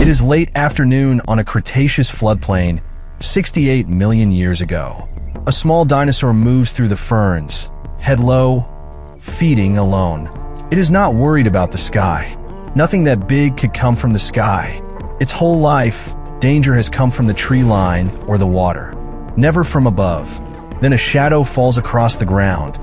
It is late afternoon on a Cretaceous floodplain 68 million years ago. A small dinosaur moves through the ferns, head low, feeding alone. It is not worried about the sky. Nothing that big could come from the sky. Its whole life, danger has come from the tree line or the water, never from above. Then a shadow falls across the ground,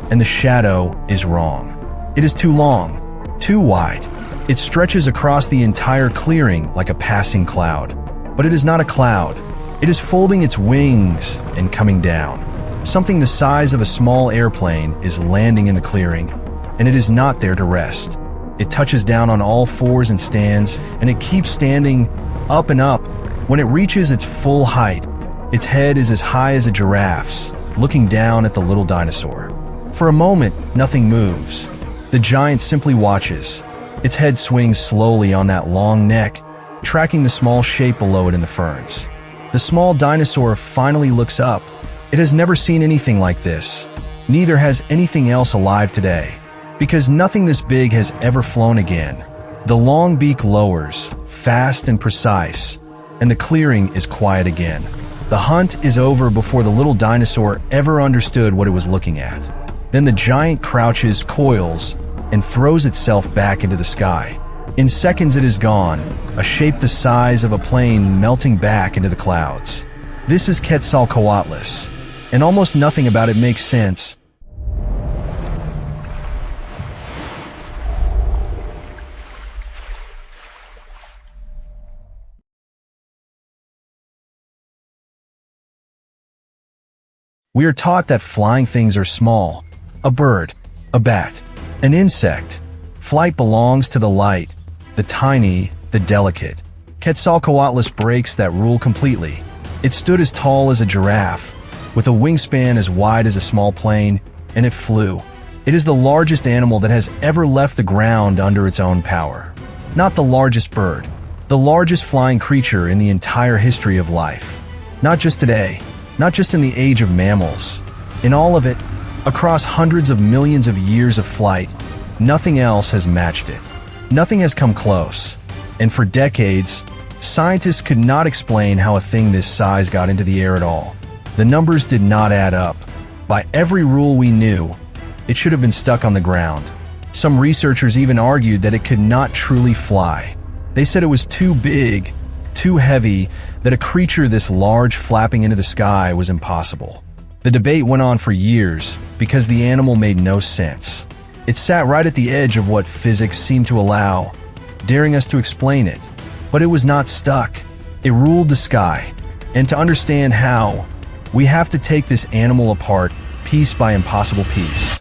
and the shadow is wrong. It is too long, too wide. It stretches across the entire clearing like a passing cloud. But it is not a cloud. It is folding its wings and coming down. Something the size of a small airplane is landing in the clearing, and it is not there to rest. It touches down on all fours and stands, and it keeps standing up and up. When it reaches its full height, its head is as high as a giraffe's, looking down at the little dinosaur. For a moment, nothing moves. The giant simply watches. Its head swings slowly on that long neck, tracking the small shape below it in the ferns. The small dinosaur finally looks up. It has never seen anything like this. Neither has anything else alive today, because nothing this big has ever flown again. The long beak lowers, fast and precise, and the clearing is quiet again. The hunt is over before the little dinosaur ever understood what it was looking at. Then the giant crouches, coils, and throws itself back into the sky. In seconds it is gone, a shape the size of a plane melting back into the clouds. This is Quetzalcoatlus, and almost nothing about it makes sense. We are taught that flying things are small. A bird, a bat, an insect. Flight belongs to the light, the tiny, the delicate. Quetzalcoatlus breaks that rule completely. It stood as tall as a giraffe, with a wingspan as wide as a small plane, and it flew. It is the largest animal that has ever left the ground under its own power. Not the largest bird, the largest flying creature in the entire history of life. Not just today, not just in the age of mammals. In all of it, across hundreds of millions of years of flight, nothing else has matched it. Nothing has come close. And for decades, scientists could not explain how a thing this size got into the air at all. The numbers did not add up. By every rule we knew, it should have been stuck on the ground. Some researchers even argued that it could not truly fly. They said it was too big, too heavy, that a creature this large flapping into the sky was impossible. The debate went on for years because the animal made no sense. It sat right at the edge of what physics seemed to allow, daring us to explain it. But it was not stuck. It ruled the sky. And to understand how, we have to take this animal apart piece by impossible piece.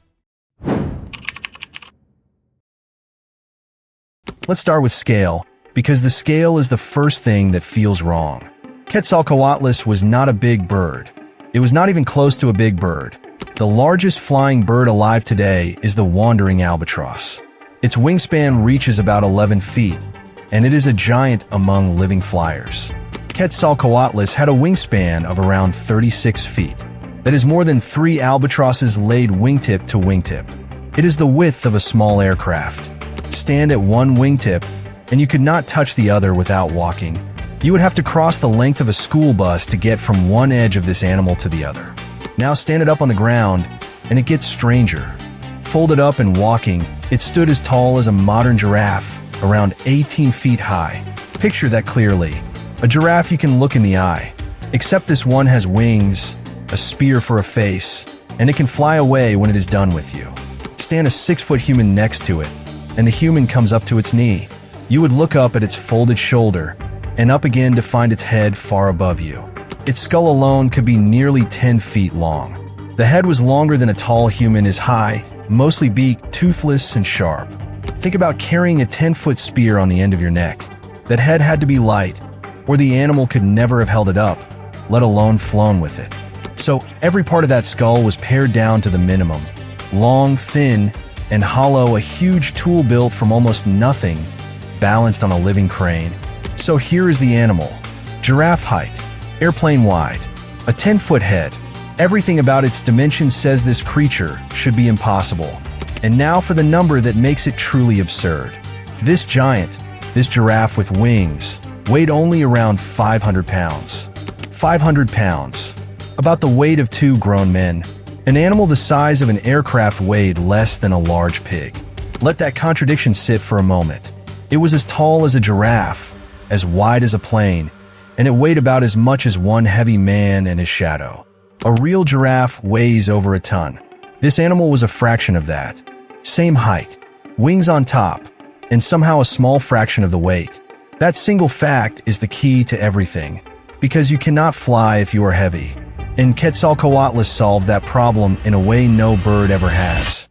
Let's start with scale, because the scale is the first thing that feels wrong. Quetzalcoatlus was not a big bird. It was not even close to a big bird. The largest flying bird alive today is the wandering albatross. Its wingspan reaches about 11 feet, and it is a giant among living flyers. Quetzalcoatlus had a wingspan of around 36 feet. That is more than 3 albatrosses laid wingtip to wingtip. It is the width of a small aircraft. Stand at one wingtip, and you could not touch the other without walking. You would have to cross the length of a school bus to get from one edge of this animal to the other. Now stand it up on the ground, and it gets stranger. Folded up and walking, it stood as tall as a modern giraffe, around 18 feet high. Picture that clearly. A giraffe you can look in the eye. Except this one has wings, a spear for a face, and it can fly away when it is done with you. Stand a 6-foot human next to it, and the human comes up to its knee. You would look up at its folded shoulder, and up again to find its head far above you. Its skull alone could be nearly 10 feet long. The head was longer than a tall human is high, mostly beaked, toothless, and sharp. Think about carrying a 10-foot spear on the end of your neck. That head had to be light, or the animal could never have held it up, let alone flown with it. So every part of that skull was pared down to the minimum. Long, thin, and hollow, a huge tool built from almost nothing, balanced on a living crane. So here is the animal. Giraffe height, airplane wide, a 10-foot head. Everything about its dimensions says this creature should be impossible. And now for the number that makes it truly absurd. This giant, this giraffe with wings, weighed only around 500 pounds. 500 pounds. About the weight of two grown men. An animal the size of an aircraft weighed less than a large pig. Let that contradiction sit for a moment. It was as tall as a giraffe, as wide as a plane, and it weighed about as much as one heavy man and his shadow. A real giraffe weighs over a ton. This animal was a fraction of that. Same height, wings on top, and somehow a small fraction of the weight. That single fact is the key to everything, because you cannot fly if you are heavy. And Quetzalcoatlus solved that problem in a way no bird ever has.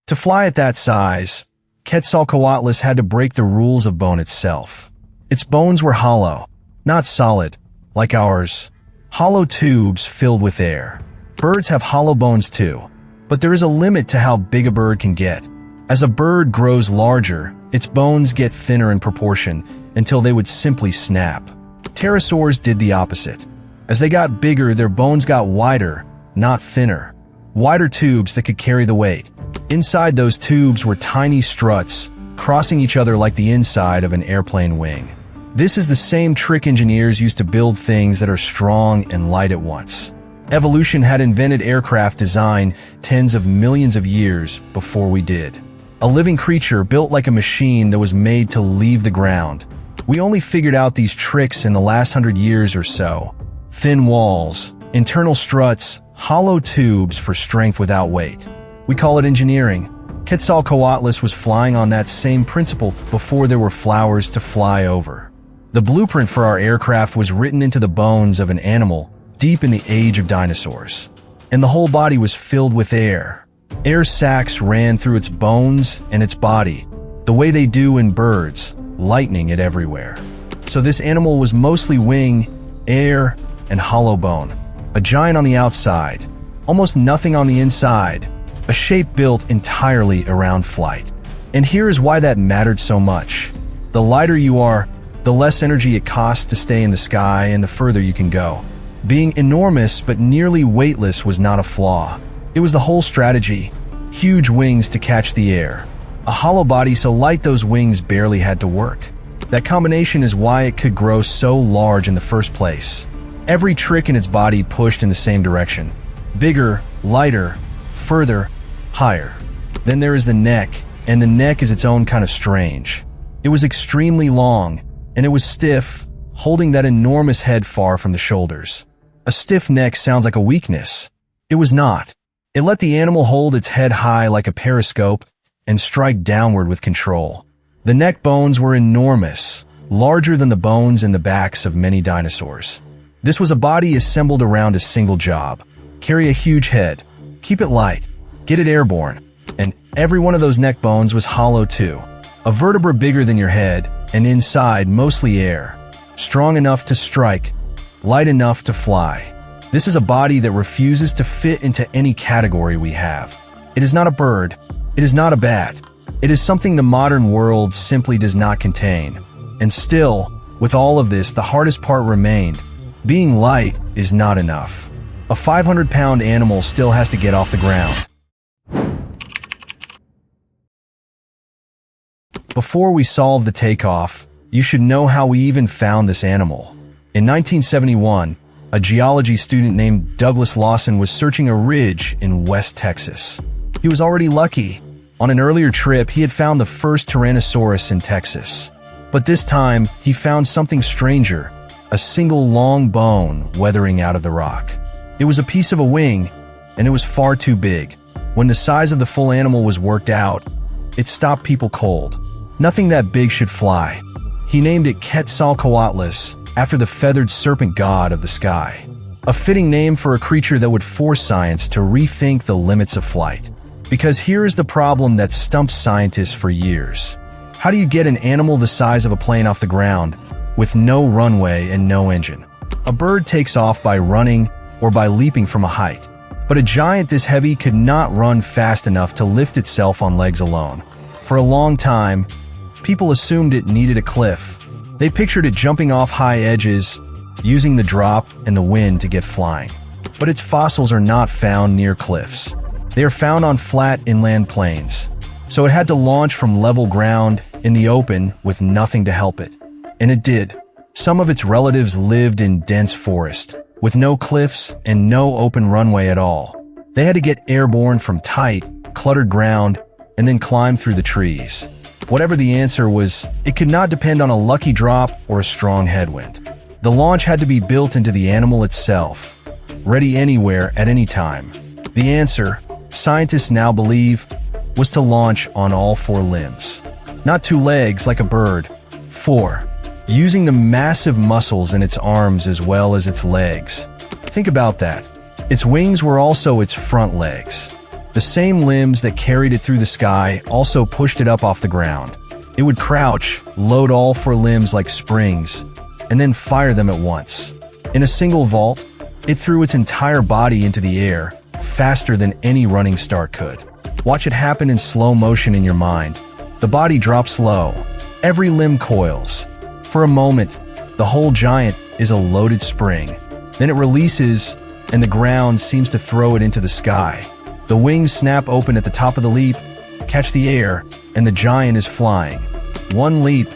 To fly at that size, Quetzalcoatlus had to break the rules of bone itself. Its bones were hollow, not solid, like ours. Hollow tubes filled with air. Birds have hollow bones too, but there is a limit to how big a bird can get. As a bird grows larger, its bones get thinner in proportion until they would simply snap. Pterosaurs did the opposite. As they got bigger, their bones got wider, not thinner. Wider tubes that could carry the weight. Inside those tubes were tiny struts, crossing each other like the inside of an airplane wing. This is the same trick engineers use to build things that are strong and light at once. Evolution had invented aircraft design tens of millions of years before we did. A living creature built like a machine that was made to leave the ground. We only figured out these tricks in the last 100 years or so. Thin walls, internal struts, hollow tubes for strength without weight. We call it engineering. Quetzalcoatlus was flying on that same principle before there were flowers to fly over. The blueprint for our aircraft was written into the bones of an animal deep in the age of dinosaurs. And the whole body was filled with air. Air sacs ran through its bones and its body, the way they do in birds, lightning it everywhere. So this animal was mostly wing, air, and hollow bone. A giant on the outside, almost nothing on the inside, a shape built entirely around flight. And here is why that mattered so much. The lighter you are, the less energy it costs to stay in the sky and the further you can go. Being enormous but nearly weightless was not a flaw. It was the whole strategy. Huge wings to catch the air. A hollow body so light those wings barely had to work. That combination is why it could grow so large in the first place. Every trick in its body pushed in the same direction. Bigger, lighter, further, higher. Then there is the neck, and the neck is its own kind of strange. It was extremely long, and it was stiff, holding that enormous head far from the shoulders. A stiff neck sounds like a weakness. It was not. It let the animal hold its head high like a periscope and strike downward with control. The neck bones were enormous, larger than the bones in the backs of many dinosaurs. This was a body assembled around a single job. Carry a huge head, keep it light, get it airborne, and every one of those neck bones was hollow too. A vertebra bigger than your head, and inside mostly air. Strong enough to strike, light enough to fly. This is a body that refuses to fit into any category we have. It is not a bird. It is not a bat. It is something the modern world simply does not contain. And still, with all of this, the hardest part remained. Being light is not enough. A 500-pound animal still has to get off the ground. Before we solve the takeoff, you should know how we even found this animal. In 1971, a geology student named Douglas Lawson was searching a ridge in West Texas. He was already lucky. On an earlier trip, he had found the first Tyrannosaurus in Texas. But this time, he found something stranger, a single long bone weathering out of the rock. It was a piece of a wing, and it was far too big. When the size of the full animal was worked out, it stopped people cold. Nothing that big should fly. He named it Quetzalcoatlus, after the feathered serpent god of the sky. A fitting name for a creature that would force science to rethink the limits of flight. Because here is the problem that stumped scientists for years. How do you get an animal the size of a plane off the ground with no runway and no engine? A bird takes off by running or by leaping from a height. But a giant this heavy could not run fast enough to lift itself on legs alone. For a long time, people assumed it needed a cliff. They pictured it jumping off high edges, using the drop and the wind to get flying. But its fossils are not found near cliffs. They are found on flat inland plains. So it had to launch from level ground in the open with nothing to help it. And it did. Some of its relatives lived in dense forest, with no cliffs and no open runway at all. They had to get airborne from tight, cluttered ground and then climb through the trees. Whatever the answer was, it could not depend on a lucky drop or a strong headwind. The launch had to be built into the animal itself, ready anywhere at any time. The answer, scientists now believe, was to launch on all four limbs. Not two legs like a bird, four, using the massive muscles in its arms as well as its legs. Think about that. Its wings were also its front legs. The same limbs that carried it through the sky also pushed it up off the ground. It would crouch, load all four limbs like springs, and then fire them at once. In a single vault, it threw its entire body into the air, faster than any running start could. Watch it happen in slow motion in your mind. The body drops low. Every limb coils. For a moment, the whole giant is a loaded spring. Then it releases, and the ground seems to throw it into the sky. The wings snap open at the top of the leap, catch the air, and the giant is flying. One leap,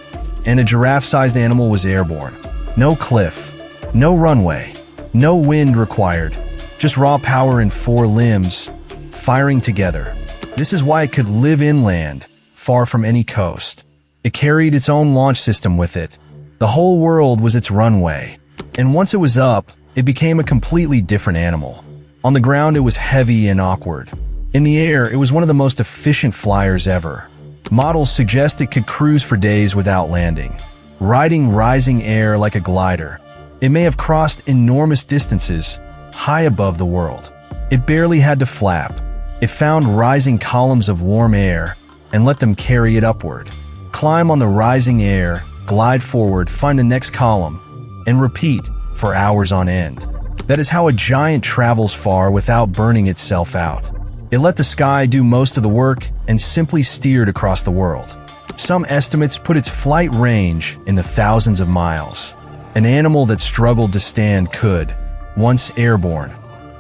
and a giraffe-sized animal was airborne. No cliff, no runway, no wind required, just raw power in four limbs, firing together. This is why it could live inland, far from any coast. It carried its own launch system with it. The whole world was its runway. And once it was up, it became a completely different animal. On the ground, it was heavy and awkward. In the air, it was one of the most efficient flyers ever. Models suggest it could cruise for days without landing, riding rising air like a glider. It may have crossed enormous distances, high above the world. It barely had to flap. It found rising columns of warm air and let them carry it upward. Climb on the rising air, glide forward, find the next column, and repeat for hours on end. That is how a giant travels far without burning itself out. It let the sky do most of the work and simply steered across the world. Some estimates put its flight range in the thousands of miles. An animal that struggled to stand could, once airborne,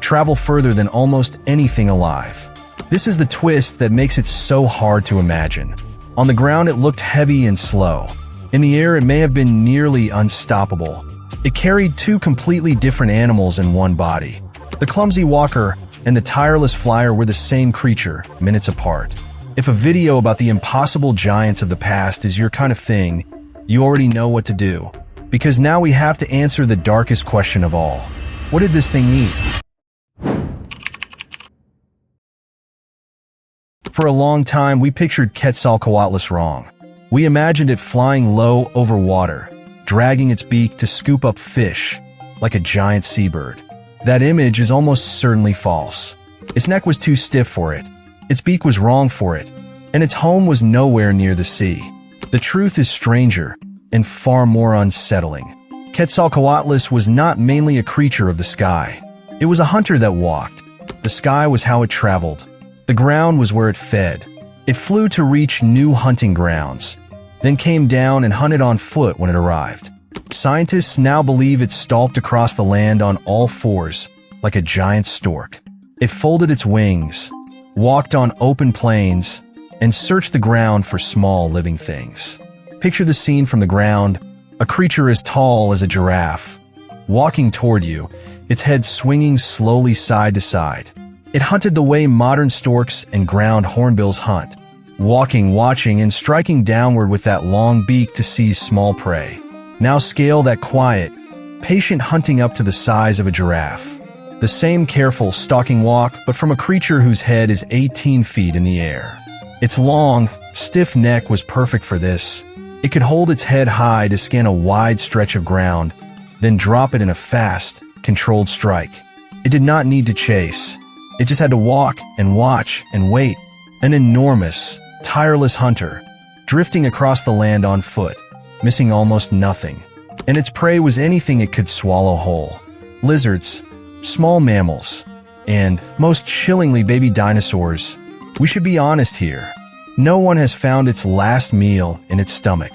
travel further than almost anything alive. This is the twist that makes it so hard to imagine. On the ground, it looked heavy and slow. In the air, it may have been nearly unstoppable. It carried two completely different animals in one body. The clumsy walker and the tireless flyer were the same creature, minutes apart. If a video about the impossible giants of the past is your kind of thing, you already know what to do. Because now we have to answer the darkest question of all. What did this thing eat? For a long time, we pictured Quetzalcoatlus wrong. We imagined it flying low over water, dragging its beak to scoop up fish, like a giant seabird. That image is almost certainly false. Its neck was too stiff for it, its beak was wrong for it, and its home was nowhere near the sea. The truth is stranger and far more unsettling. Quetzalcoatlus was not mainly a creature of the sky. It was a hunter that walked. The sky was how it traveled. The ground was where it fed. It flew to reach new hunting grounds, then came down and hunted on foot when it arrived. Scientists now believe it stalked across the land on all fours, like a giant stork. It folded its wings, walked on open plains, and searched the ground for small living things. Picture the scene from the ground, a creature as tall as a giraffe, walking toward you, its head swinging slowly side to side. It hunted the way modern storks and ground hornbills hunt, walking, watching, and striking downward with that long beak to seize small prey. Now scale that quiet, patient hunting up to the size of a giraffe. The same careful, stalking walk, but from a creature whose head is 18 feet in the air. Its long, stiff neck was perfect for this. It could hold its head high to scan a wide stretch of ground, then drop it in a fast, controlled strike. It did not need to chase. It just had to walk and watch and wait. An enormous, tireless hunter, drifting across the land on foot, missing almost nothing. And its prey was anything it could swallow whole. Lizards, small mammals, and, most chillingly, baby dinosaurs. We should be honest here. No one has found its last meal in its stomach.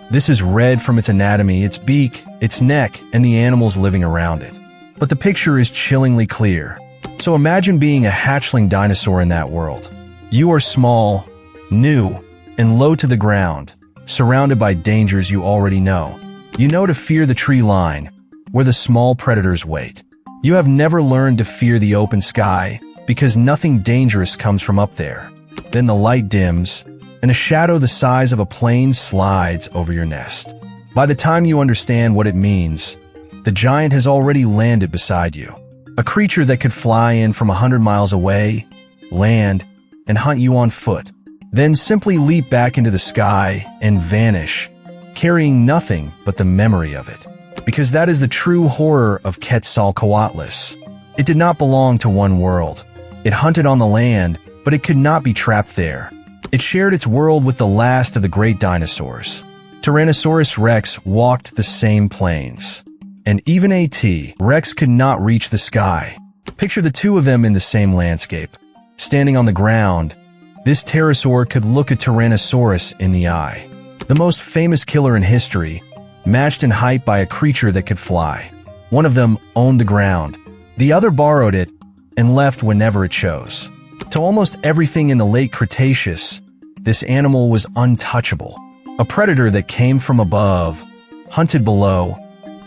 This is read from its anatomy, its beak, its neck, and the animals living around it. But the picture is chillingly clear. So imagine being a hatchling dinosaur in that world. You are small, new, and low to the ground, surrounded by dangers you already know. You know to fear the tree line, where the small predators wait. You have never learned to fear the open sky, because nothing dangerous comes from up there. Then the light dims, and a shadow the size of a plane slides over your nest. By the time you understand what it means, the giant has already landed beside you. A creature that could fly in from 100 miles away, land, and hunt you on foot. Then simply leap back into the sky and vanish, carrying nothing but the memory of it. Because that is the true horror of Quetzalcoatlus. It did not belong to one world. It hunted on the land, but it could not be trapped there. It shared its world with the last of the great dinosaurs. Tyrannosaurus Rex walked the same plains. And even A.T. Rex could not reach the sky. Picture the two of them in the same landscape. Standing on the ground, this pterosaur could look a Tyrannosaurus in the eye. The most famous killer in history, matched in height by a creature that could fly. One of them owned the ground. The other borrowed it and left whenever it chose. To almost everything in the late Cretaceous, this animal was untouchable. A predator that came from above, hunted below,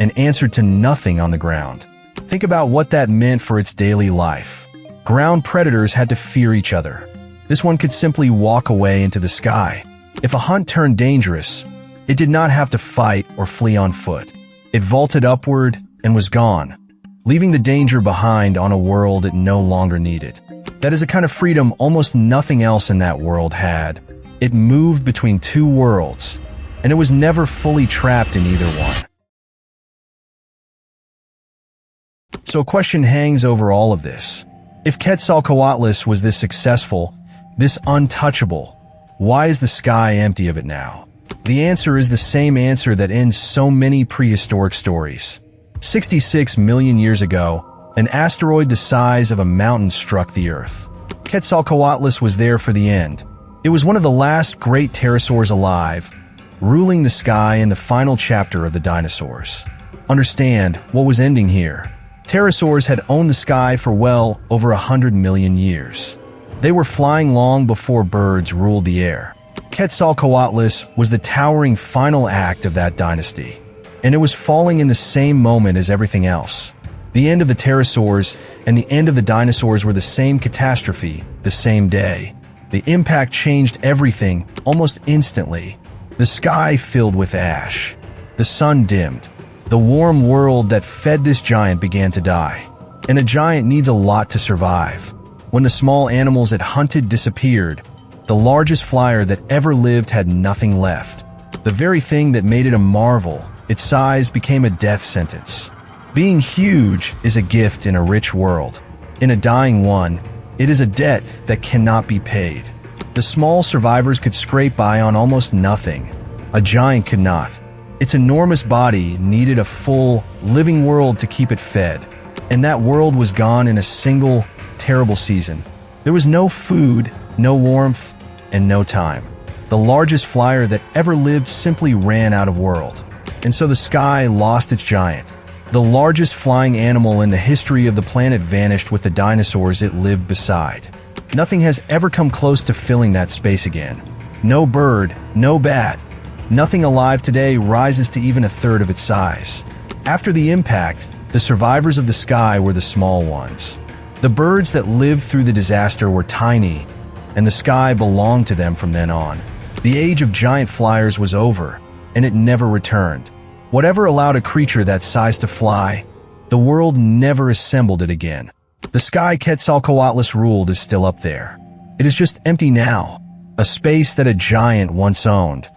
and answered to nothing on the ground. Think about what that meant for its daily life. Ground predators had to fear each other. This one could simply walk away into the sky. If a hunt turned dangerous, it did not have to fight or flee on foot. It vaulted upward and was gone, leaving the danger behind on a world it no longer needed. That is a kind of freedom almost nothing else in that world had. It moved between two worlds, and it was never fully trapped in either one. So a question hangs over all of this. If Quetzalcoatlus was this successful, this untouchable, why is the sky empty of it now? The answer is the same answer that ends so many prehistoric stories. 66 million years ago, an asteroid the size of a mountain struck the Earth. Quetzalcoatlus was there for the end. It was one of the last great pterosaurs alive, ruling the sky in the final chapter of the dinosaurs. Understand what was ending here. Pterosaurs had owned the sky for well over 100 million years. They were flying long before birds ruled the air. Quetzalcoatlus was the towering final act of that dynasty, and it was falling in the same moment as everything else. The end of the pterosaurs and the end of the dinosaurs were the same catastrophe, the same day. The impact changed everything almost instantly. The sky filled with ash. The sun dimmed. The warm world that fed this giant began to die. And a giant needs a lot to survive. When the small animals it hunted disappeared, the largest flyer that ever lived had nothing left. The very thing that made it a marvel, its size became a death sentence. Being huge is a gift in a rich world. In a dying one, it is a debt that cannot be paid. The small survivors could scrape by on almost nothing. A giant could not. Its enormous body needed a full, living world to keep it fed. And that world was gone in a single, terrible season. There was no food, no warmth, and no time. The largest flyer that ever lived simply ran out of world. And so the sky lost its giant. The largest flying animal in the history of the planet vanished with the dinosaurs it lived beside. Nothing has ever come close to filling that space again. No bird, no bat. Nothing alive today rises to even a third of its size. After the impact, the survivors of the sky were the small ones. The birds that lived through the disaster were tiny, and the sky belonged to them from then on. The age of giant flyers was over, and it never returned. Whatever allowed a creature that size to fly, the world never assembled it again. The sky Quetzalcoatlus ruled is still up there. It is just empty now, a space that a giant once owned,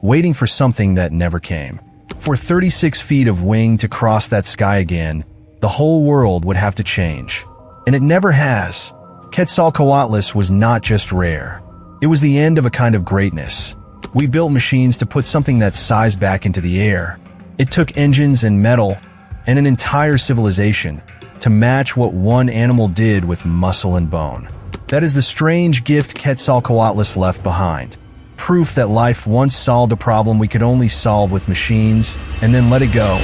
waiting for something that never came. For 36 feet of wing to cross that sky again, the whole world would have to change. And it never has. Quetzalcoatlus was not just rare. It was the end of a kind of greatness. We built machines to put something that size back into the air. It took engines and metal and an entire civilization to match what one animal did with muscle and bone. That is the strange gift Quetzalcoatlus left behind. Proof that life once solved a problem we could only solve with machines and then let it go.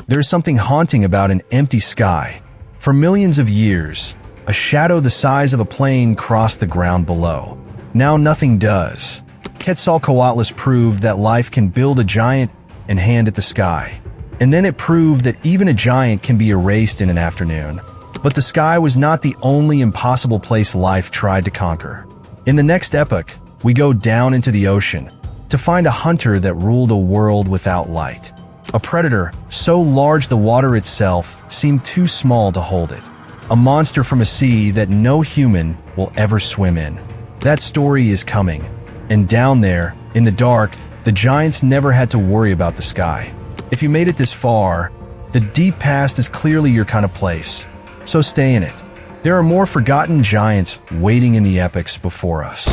There is something haunting about an empty sky. For millions of years, A shadow the size of a plane crossed the ground below. Now nothing does. Quetzalcoatlus proved that life can build a giant and hand it the sky. And then it proved that even a giant can be erased in an afternoon. But the sky was not the only impossible place life tried to conquer. In the next epoch, we go down into the ocean to find a hunter that ruled a world without light. A predator so large the water itself seemed too small to hold it. A monster from a sea that no human will ever swim in. That story is coming. And down there, in the dark, the giants never had to worry about the sky. If you made it this far, the deep past is clearly your kind of place. So stay in it. There are more forgotten giants waiting in the epochs before us.